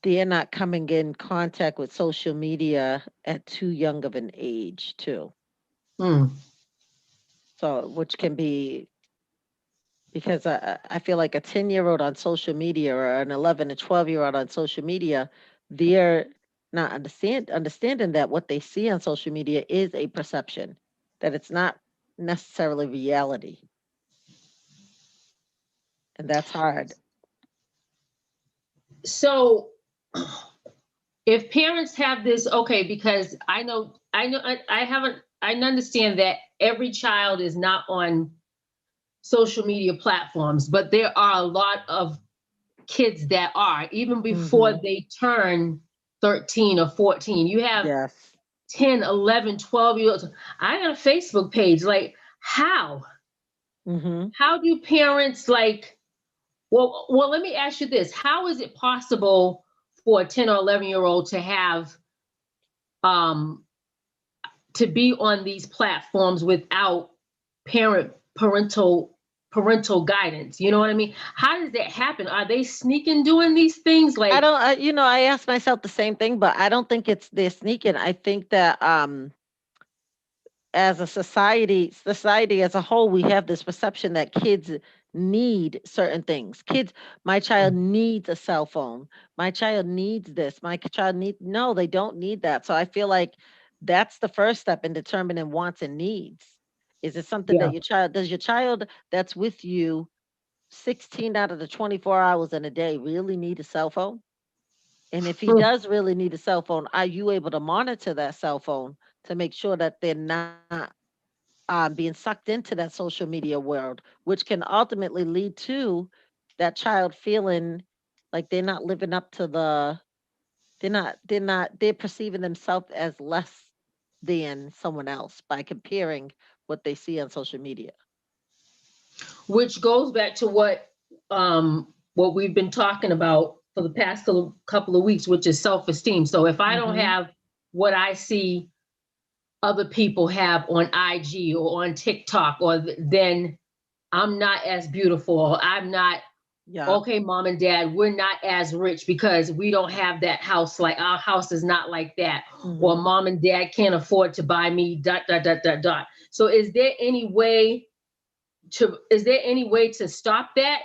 they're not coming in contact with social media at too young of an age too. Mm. So, which can be because I feel like a 10-year-old on social media or an 11 and 12-year-old on social media, they're not understanding that what they see on social media is a perception, that it's not necessarily reality, and that's hard. So if parents have this, okay, because I haven't, I understand that every child is not on social media platforms, but there are a lot of kids that are, even before Hmm. they turn 13 or 14. You have Yes. 10, 11, 12 year olds. I got a Facebook page. Like, how? Hmm. How do parents like, well, let me ask you this. How is it possible for a 10 or 11-year-old to have um to be on these platforms without parental guidance? You know what I mean? How does that happen? Are they sneaking doing these things I like, don't, I ask myself the same thing, but I don't think it's they're sneaking. I think that as a society as a whole, we have this perception that kids need certain things. Kids, my child needs a cell phone. My child needs this. My child need no, they don't need that. So I feel like that's the first step in determining wants and needs. Is it something yeah. that does your child that's with you 16 out of the 24 hours in a day really need a cell phone? And if he Mm. does really need a cell phone, are you able to monitor that cell phone to make sure that they're not being sucked into that social media world, which can ultimately lead to that child feeling like they're not living up to they're perceiving themselves as less than someone else by comparing what they see on social media. Which goes back to what we've been talking about for the past couple of weeks, which is self-esteem. So if I don't Hmm. have what I see other people have on IG or on TikTok, or then I'm not as beautiful, or I'm not, Yeah. okay, mom and dad, we're not as rich because we don't have that house. Like, our house is not like that. Or Hmm. mom and dad can't afford to buy me dot dot dot dot dot. So is there any way to stop that?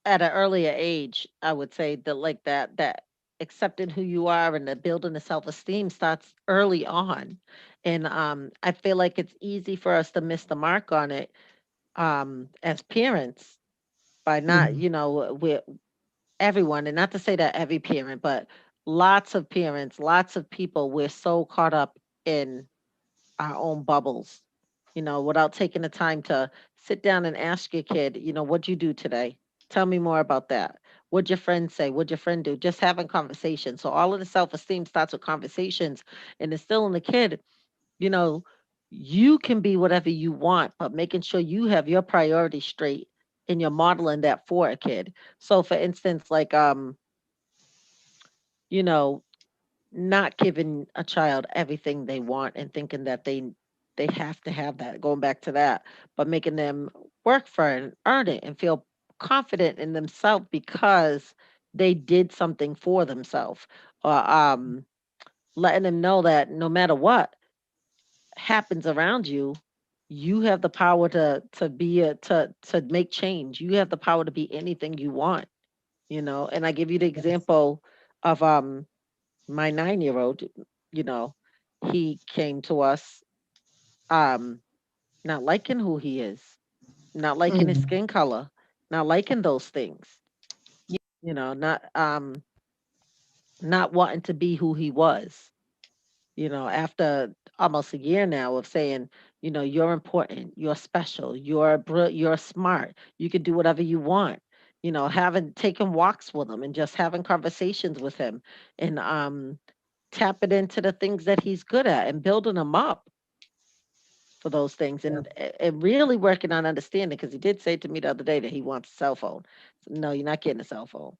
At an earlier age, I would say that like that accepting who you are and the building the self-esteem starts early on. And I feel like it's easy for us to miss the mark on it as parents by not, Mhm. with everyone, and not to say that every parent, but lots of parents, lots of people, we're so caught up in our own bubbles, without taking the time to sit down and ask your kid, what'd you do today? Tell me more about that. What'd your friend say? What'd your friend do? Just having conversations. So all of the self-esteem starts with conversations and instilling the kid, you know, you can be whatever you want, but making sure you have your priorities straight and you're modeling that for a kid. So for instance, like you know, not giving a child everything they want and thinking that they have to have that, going back to that, but making them work for it and earn it and feel confident in themselves because they did something for themselves, or letting them know that no matter what happens around you, you have the power to make change. You have the power to be anything you want, and I give you the Yes. example of my 9-year-old. you know he came to us um not liking who he is, not liking his Mhm. skin color, not liking those things, not wanting to be who he was, after almost a year now of saying, you're important, you're special, you're smart, you can do whatever you want, having taken walks with him and just having conversations with him, and tapping into the things that he's good at and building him up for those things, Yeah. and really working on understanding, because he did say to me the other day that he wants a cell phone. So, no, you're not getting a cell phone.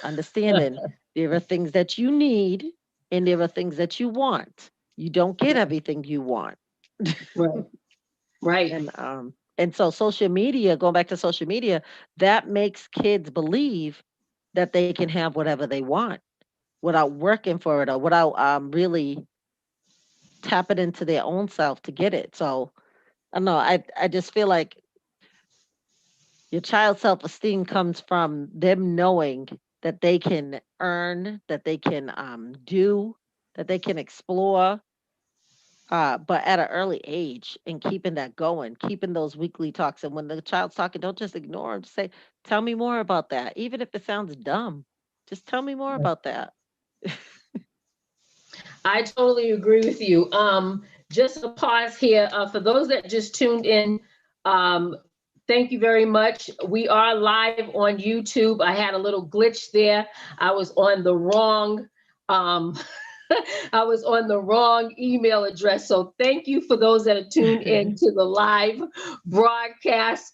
Understanding there are things that you need and there are things that you want. You don't get everything you want. Right. Right. And so social media, going back to social media, that makes kids believe that they can have whatever they want without working for it or without really tapping into their own self to get it. So I don't know. I just feel like your child's self-esteem comes from them knowing that they can earn, that they can do, that they can explore, but at an early age and keeping that going, keeping those weekly talks. And when the child's talking, don't just ignore them. Say, tell me more about that. Even if it sounds dumb, just tell me more about that. I totally agree with you. Just a pause here. For those that just tuned in, um, thank you very much. We are live on YouTube. I had a little glitch there. I was on the wrong um, I was on the wrong email address. So thank you for those that are tuned in to the live broadcast.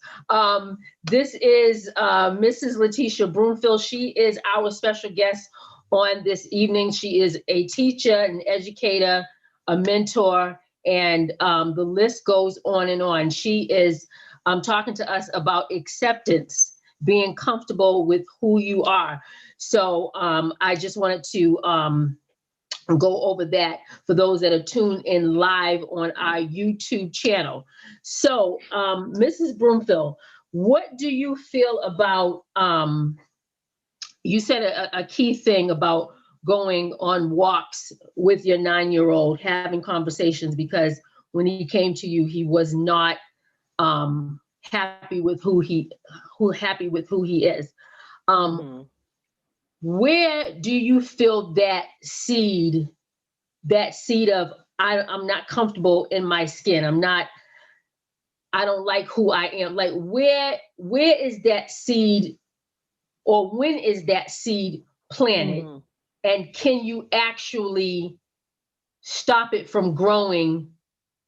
This is Mrs. Latisha Broomfield. She is our special guest on this evening. She is a teacher, an educator, a mentor, and the list goes on and on. She is talking to us about acceptance, being comfortable with who you are. So I just wanted to go over that for those that are tuned in live on our YouTube channel. So, Mrs. Broomfield, what do you feel about, you said a key thing about going on walks with your 9-year-old, having conversations, because when he came to you, he was not happy with happy with who he is. Um, Hmm. where do you feel that seed of I'm not comfortable in my skin. I don't like who I am. Like where is that seed, or when is that seed planted? Hmm. And can you actually stop it from growing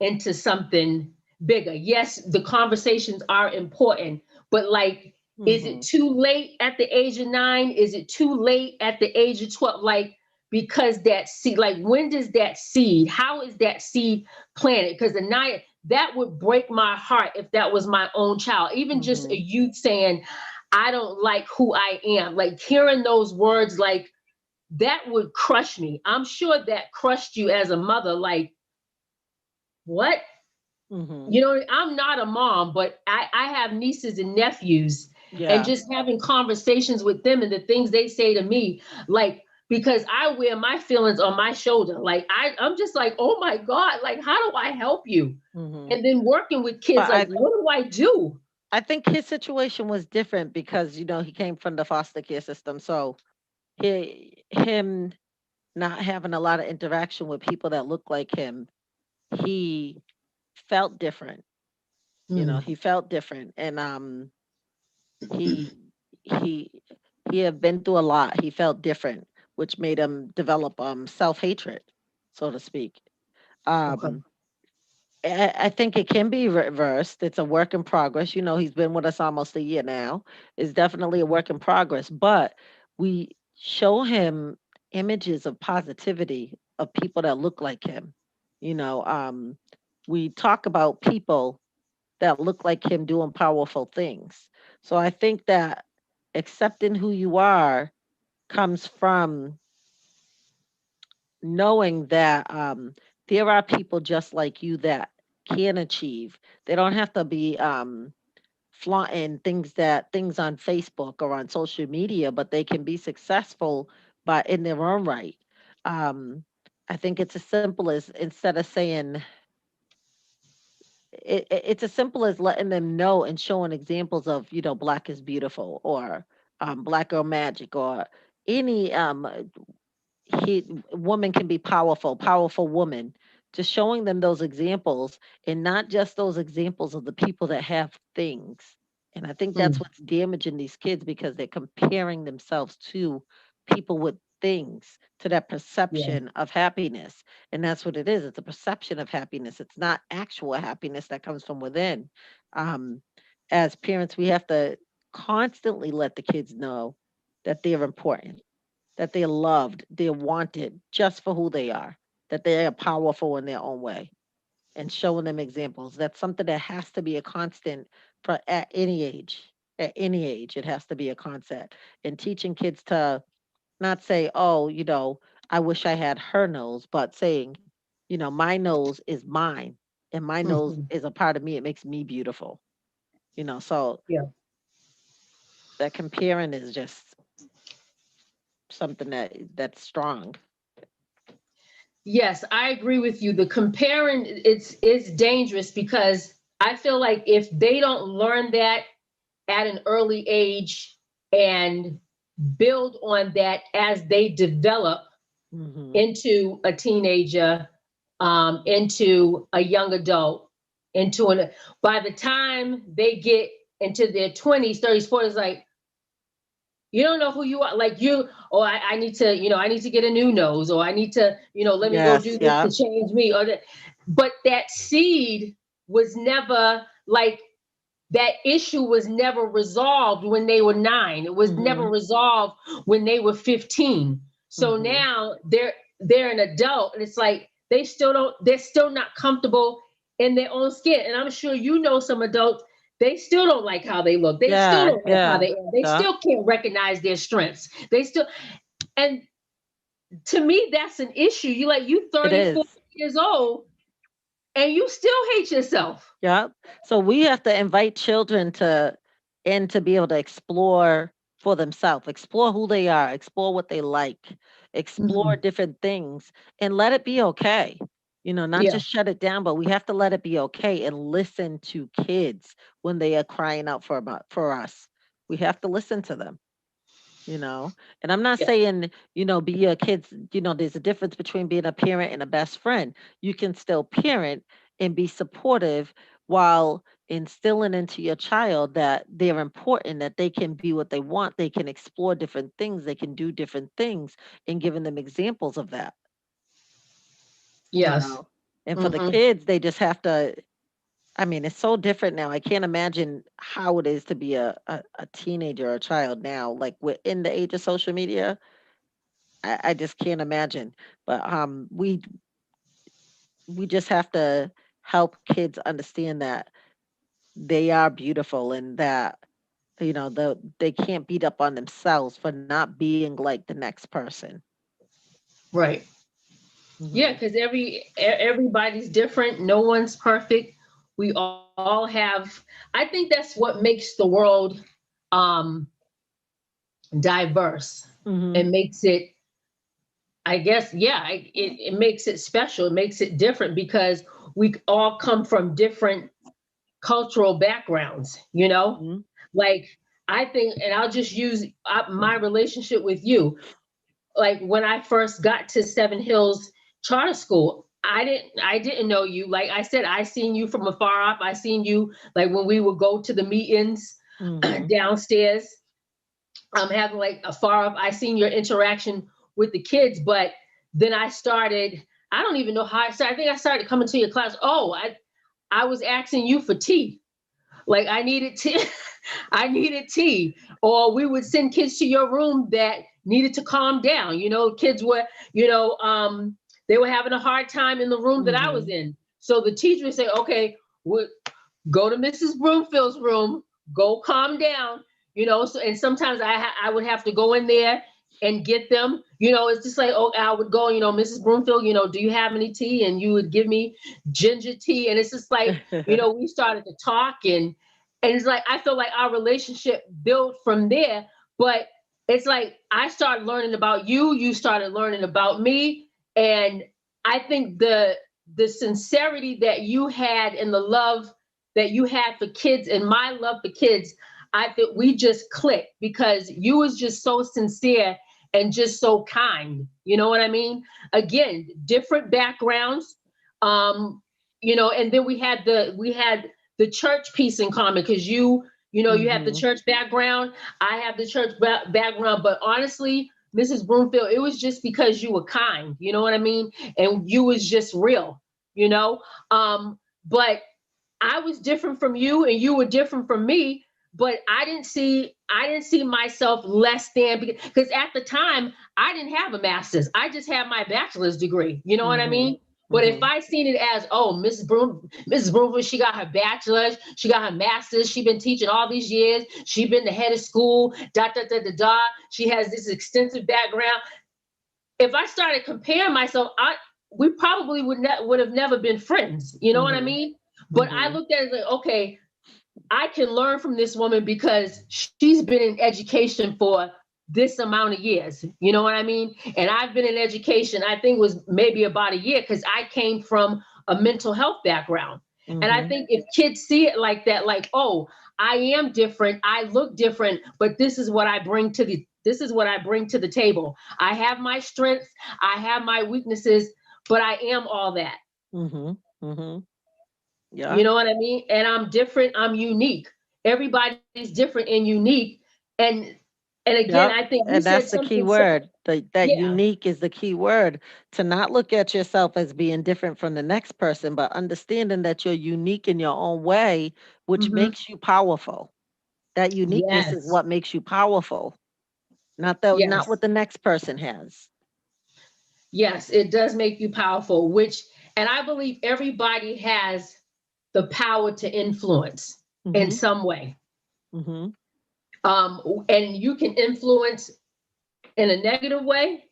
into something bigger? Yes, the conversations are important, but like, is it Hmm. too late at the age of 9? Is it too late at the age of 12? Like, because that seed, like, when does that seed, how is that seed planted? Because the night that would break my heart if that was my own child, even just a Hmm. youth saying, I don't like who I am, like hearing those words, like that would crush me. I'm sure that crushed you as a mother. Like, what? Hmm. You know, I'm not a mom, but I have nieces and nephews, and Yeah. just having conversations with them and the things they say to me, like, because I wear my feelings on my shoulder. Like, I'm just like, oh my God, like, how do I help you? Hmm. And then working with kids, But like, what do I do? I think his situation was different because he came from the foster care system, so him not having a lot of interaction with people that look like him, he felt different. Mm, He felt different, and he he he had been through a lot. He felt different, which made him develop self hatred, so to speak. okay. Um, I think it can be reversed. It's a work in progress. He's been with us almost a year now. It's definitely a work in progress, but we show him images of positivity of people that look like him. You know, um, we talk about people that look like him doing powerful things. So I think that accepting who you are comes from knowing that there are people just like you that can achieve. They don't have to be flaunting things on Facebook or on social media, but they can be successful by in their own right. Um, I think it's as simple as instead of saying it's as simple as letting them know and showing examples of black is beautiful or black girl magic or any woman can be powerful, powerful woman. Just showing them those examples and not just those examples of the people that have things. And I think that's Mm, what's damaging these kids because they're comparing themselves to people with things, to that yeah, perception of happiness. And that's what it is. It's a perception of happiness. It's not actual happiness that comes from within. Um, as parents, we have to constantly let the kids know that they're important, that they're loved, they're wanted just for who they are, that they are powerful in their own way, and showing them examples. That's something that has to be a constant for at any age. At any age, it has to be a concept. And teaching kids to not say, oh, I wish I had her nose, but saying, my nose is mine and my nose Mhm. is a part of me. It makes me beautiful. So Yeah. that comparing is just something that's strong. Yes, I agree with you. The comparing, it's dangerous because I feel like if they don't learn that at an early age and build on that as they develop Hmm. into a teenager, into a young adult, into an by the time they get into their 20s, 30s, 40s, like you don't know who you are. Like you, oh, I need to, I need to get a new nose, or I need to, let me go Yes, do this yeah. to change me. Or that, but that seed was never like that issue was never resolved when they were 9. It was never Hmm. resolved when they were 15. So Hmm. now they're an adult, and it's like they're still not comfortable in their own skin. And I'm sure some adults, they still don't like how they look. They still Yeah, don't like how yeah, they are. They yeah. still can't recognize their strengths. They still, and to me, that's an issue. You It 30, is. 40 years old, and you still hate yourself. Yeah. So we have to invite children to be able to explore for themselves, explore who they are, explore what they like, explore Mhm. different things, and let it be okay. Not Yeah. just shut it down, but we have to let it be okay and listen to kids when they are crying out for us. We have to listen to them. And I'm not Yeah. saying, be your kids, there's a difference between being a parent and a best friend. You can still parent and be supportive while instilling into your child that they're important, that they can be what they want, they can explore different things, they can do different things, and giving them examples of that, you Yes. know. And for the Hmm. kids, they just have to, I mean, it's so different now. I can't imagine how it is to be a teenager or a child now. Like we're in the age of social media. I just can't imagine. But we just have to help kids understand that they are beautiful and that they can't beat up on themselves for not being like the next person. Right. Yeah, Hmm. because everybody's different. No one's perfect. We all have. I think that's what makes the world um, diverse Hmm. and makes it. I guess, yeah, it makes it special. It makes it different because we all come from different cultural backgrounds. Hmm. Like I think, and I'll just use my relationship with you. Like when I first got to Seven Hills Charter School, I didn't know you. Like I said, I seen you from afar off. I seen you like when we would go to the meetings Hmm. downstairs. I'm having like a far off. I seen your interaction with the kids, but then I started. I don't even know how I started. I think I started coming to your class. Oh, I was asking you for tea. Like I needed tea. I needed tea. Or we would send kids to your room that needed to calm down. Kids were, they were having a hard time in the room that I was Hmm. in. So the teacher would say, okay, we'll go to Mrs. Broomfield's room, go calm down. So and sometimes I would have to go in there and get them. It's just like, oh, I would go, Mrs. Broomfield, do you have any tea? And you would give me ginger tea. And it's just like, we started to talk, and it's like I feel like our relationship built from there. But it's like I started learning about you, you started learning about me. And I think the sincerity that you had and the love that you had for kids and my love for kids, I think we just clicked because you was just so sincere and just so kind. You know what I mean? Again, different backgrounds. Um, and then we had the church piece in common because you have the Hmm. church background, I have the church background, but honestly, Mrs. Broomfield, it was just because you were kind, you know what I mean? And you was just real, you know? But I was different from you and you were different from me, but I didn't see myself less than because at the time I didn't have a master's. I just had my bachelor's degree. You know what I Hmm. mean? But if Mm-hmm. I seen it as, oh, Mrs. Broomfield, she got her bachelor's, she got her master's, she been teaching all these years, she been the head of school, she has this extensive background. If I started comparing myself, we probably would have never been friends. You know what I Mm-hmm. mean? But I Mm-hmm. looked at it like, okay, I can learn from this woman because she's been in education for this amount of years. You know what I mean? And I've been in education, I think it was maybe about a year because I came from a mental health background. And I Mm-hmm. think if kids see it like that, like, oh, I am different, I look different, but this is what I bring to the table. I have my strengths, I have my weaknesses, but I am all that. Mm-hmm. Mm-hmm. You Yeah. know what I mean? And I'm different, I'm unique. Everybody's different and unique. And and again, I Yep. think you And said that's the key something word. That yeah. unique is the key word. To not look at yourself as being different from the next person, but understanding that you're unique in your own way, which Hmm. makes you powerful. That uniqueness is Yes. what makes you powerful, not Yes. what the next person has. Yes, it does make you powerful, which, and I believe everybody has the power to influence in Mhm. some way. Mhm. And you can influence in a negative way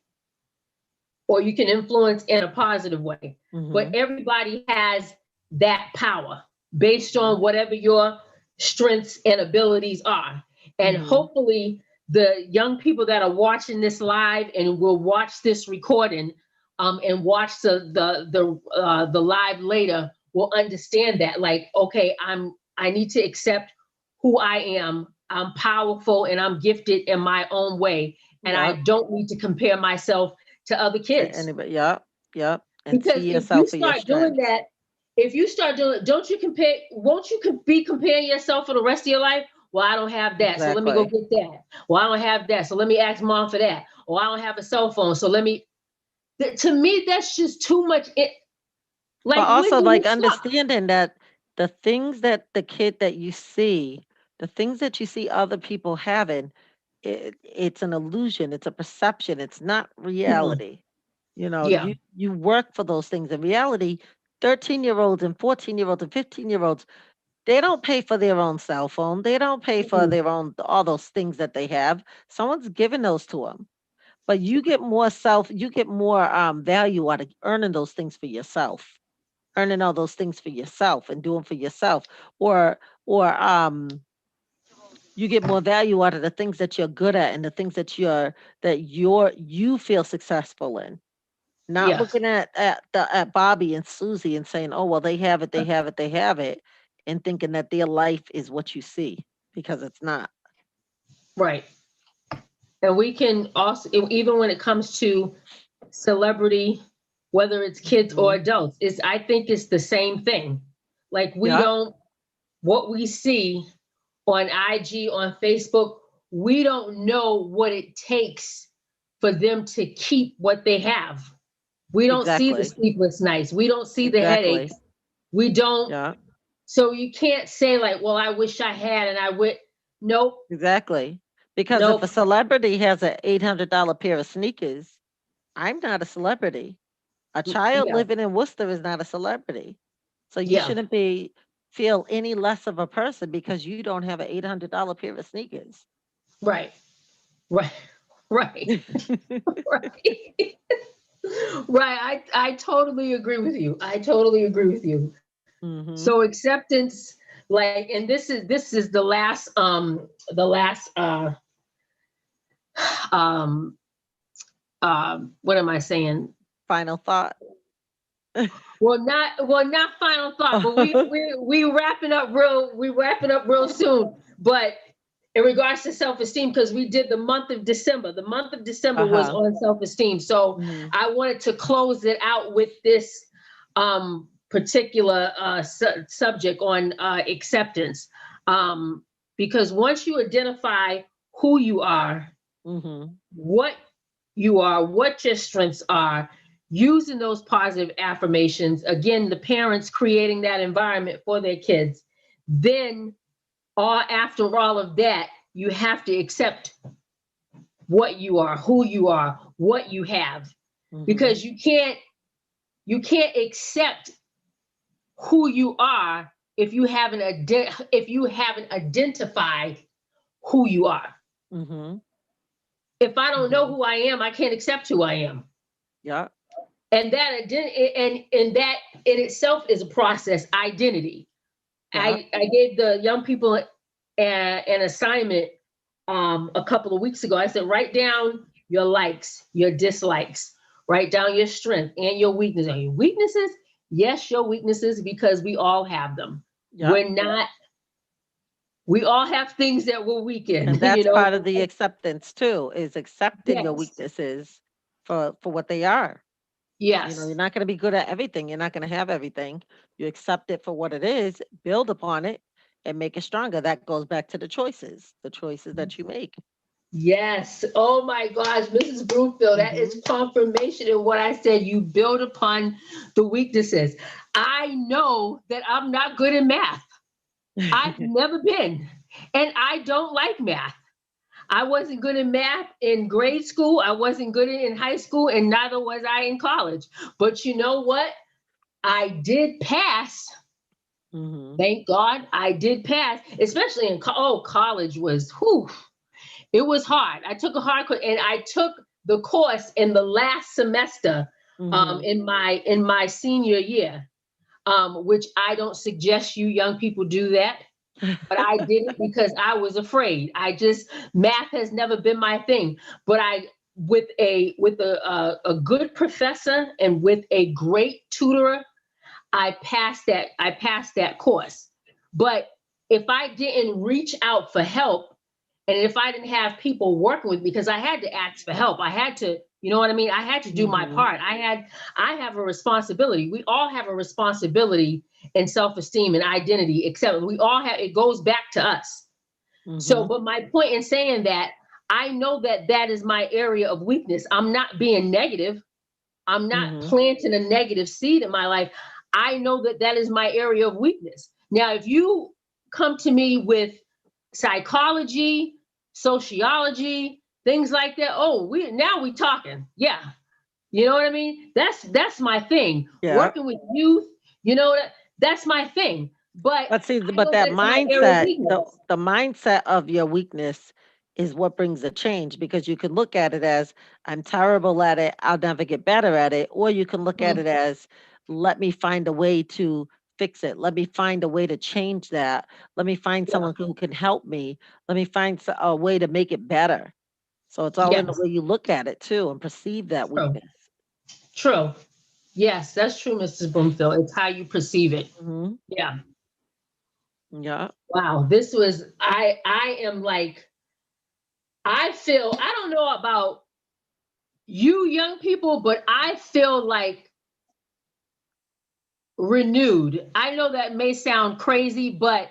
or you can influence in a positive way. But Mhm. everybody has that power based on Mhm. whatever your strengths and abilities are. And Mhm. hopefully, the young people that are watching this live and will watch this recording and watch the live later will understand that. Like, okay, I need to accept who I am. I'm powerful and I'm gifted in my own way, and I Yep. don't need to compare myself to other kids. Anybody? Yep. Yep. And Because see if you yourself for your start doing strengths. that, if you start doing, don't you compare? Won't you be comparing yourself for the rest of your life? Well, I don't have that, so let me go Exactly. get that. Well, I don't have that, so let me ask mom for that. Or I don't have a cell phone, so let me. To me, that's just too much. But Like, when also do you like stop? understanding that the things that the kid that you see, the things that you see other people having, it's an illusion, it's a perception, it's not Mhm. reality. You know, Yeah. you work for those things. In reality, 13-year-olds and 14-year-olds and 15-year-olds, they don't pay for their own cell phone. They don't pay for Mm-mm. their own all those things that they have. Someone's giving those to them. But you get more value out of earning those things for yourself, earning all those things for yourself and doing for yourself, or you get more value out of the things that you're good at and the things you feel successful in, not Yes. looking at Bobby and Susie and saying, oh well, they have it, they have it, they have it, and thinking that their life is what you see, because it's not. Right. And we can also, even when it comes to celebrity, whether it's kids or Hmm. adults, is I think it's the same thing. Like, we Yep. don't, what we see on IG, on Facebook, we don't know what it takes for them to keep what they have. We don't see the Exactly. sleepless nights. We don't see the Exactly. headaches. We don't. Yeah. So you can't say like, well, I wish I had, and I would. Nope. Exactly. Because if a Nope. celebrity has an $800 pair of sneakers, I'm not a celebrity. A child Yeah. living in Worcester is not a celebrity. So you Yeah. shouldn't be feel any less of a person because you don't have an $800 pair of sneakers. Right. Right. Right. Right. Right. I totally agree with you. I totally agree with you. So Mhm. acceptance, like, and this is the last um what am I saying? Final thought. Well, not final thought, but we wrapping up real soon. But in regards to self-esteem, because we did the month of December. The month of December was Uh-huh. on self-esteem. So Mhm. I wanted to close it out with this particular subject on acceptance. Because once you identify who you Mhm. what are, what your strengths are, using those positive affirmations, again, the parents creating that environment for their kids, then after all of that, you have to accept what you are, who you are, what you have. Mhm. Because you can't you can't accept who you are if you haven't identified who you are. Mm-hmm. If I don't know Mm-hmm. who I am, I can't accept who I am. Yeah. And that and that in itself is a process. Identity. Yeah. I gave the young people an assignment a couple of weeks ago. I said, write down your likes, your dislikes, write down your strength and your weaknesses. Are your weaknesses? Yes, your weaknesses, because we all have them. Yeah. We're not, we all have things that we're weak in, And you that's know? part of the acceptance too, is accepting your Yes, weaknesses for what they are. You're yes, not going to be good at everything. You're not going to have everything. You accept it for what it is, build upon it, and make it stronger. That goes back to the choices that you make. yes. Oh my gosh, Mrs. Broomfield, that Hmm. is confirmation in what I said. You build upon the weaknesses. I know that I'm not good in math. I've never been, and I don't like math. I wasn't good in math in grade school. I wasn't good in high school, and neither was I in college. But you know what? I did pass. Hmm. Thank God I did pass, especially in college was whew, it was hard. I took a hard course, and I took the course in the last semester Hmm. in my senior year, which I don't suggest you young people do that. But I did it because I was afraid. Math has never been my thing. But I with a good professor and with a great tutor, I passed that course. But if I didn't reach out for help, and if I didn't have people working with me, because I had to ask for help, I had to, you know what I mean? I had to do my Hmm. part. I have a responsibility. We all have a responsibility in self-esteem and identity, except we all have, it goes back to us. So, Hmm. but my point in saying that, I know that that is my area of weakness. I'm not being negative. I'm not Hmm. planting a negative seed in my life. I know that that is my area of weakness. Now, if you come to me with psychology, sociology, things like that, oh, we talking. Yeah. You know what I mean? That's my thing. Yeah. Working with youth, you know that's my thing. But But see, I but know that that's my area of mindset, weakness. the mindset of your weakness is what brings the change, because you can look at it as, I'm terrible at it, I'll never get better at it, or you can look at Mhm. it as, let me find a way to fix it. Let me find a way to change that. Let me find Yeah. someone who can help me. Let me find a way to make it better. So it's all in the Yes. way you look at it too and perceive that True. weakness. True. Yes, that's true, Mrs. Broomfield. It's how you perceive it. Hmm. Yeah. Yeah. Wow. This was I am like I feel I don't know about you young people, but I feel like renewed. I know that may sound crazy, but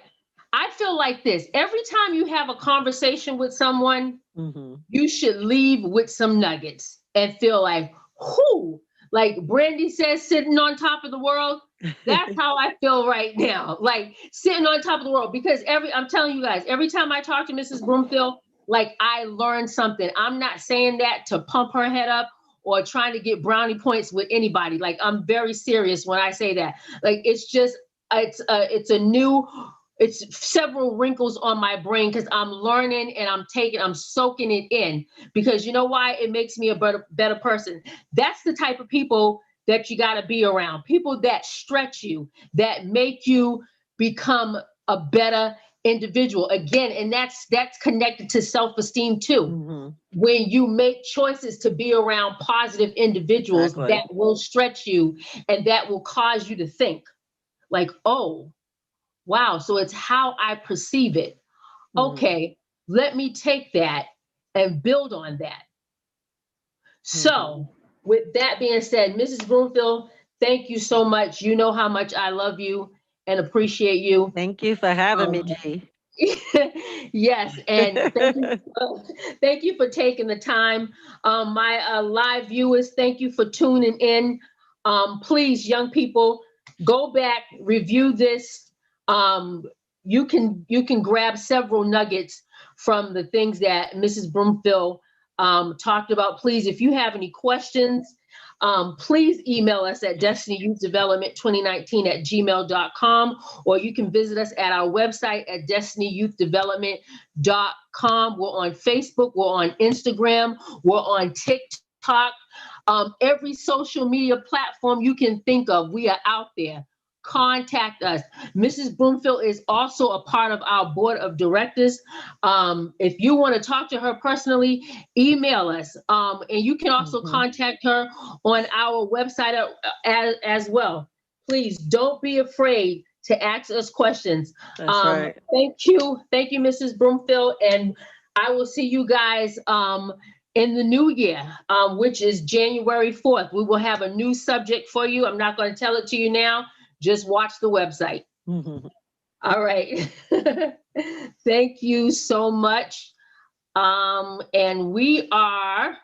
I feel like this. Every time you have a conversation with someone, Hmm. you should leave with some nuggets and feel like, whoo, like Brandy says, sitting on top of the world. That's how I feel right now, like sitting on top of the world. Because I'm telling you guys, every time I talk to Mrs. Broomfield, like I learned something. I'm not saying that to pump her head up or trying to get brownie points with anybody. Like I'm very serious when I say that. Like it's just, it's a new it's several wrinkles on my brain because I'm learning and I'm soaking it in because you know why? It makes me a better person. That's the type of people that you got to be around. People that stretch you, that make you become a better individual. Again, and that's connected to self-esteem too. Hmm. When you make choices to be around positive individuals Exactly. that will stretch you and that will cause you to think like, oh, wow. So it's how I perceive it. Hmm. Okay, let me take that and build on that. Hmm. So, with that being said, Mrs. Broomfield, thank you so much. You know how much I love you and appreciate you. Thank you for having me, Um, G. yes, and thank you for taking the time. My live viewers, thank you for tuning in. Please, young people, go back, review this. Um, you can grab several nuggets from the things that Mrs. Broomfield talked about. Please, if you have any questions, please email us at destinyyouthdevelopment2019@gmail.com, or you can visit us at our website at destinyyouthdevelopment.com. We're on Facebook, we're on Instagram, we're on TikTok. Every social media platform you can think of, we are out there. Contact us. Mrs. Broomfield is also a part of our board of directors. If you want to talk to her personally, email us. And you can also contact her on our website as well. Please don't be afraid to ask us questions. That's right. Thank you, Mrs. Broomfield, and I will see you guys in the new year, which is January 4th. We will have a new subject for you. I'm not going to tell it to you now. Just watch the website. All right. Thank you so much. And we are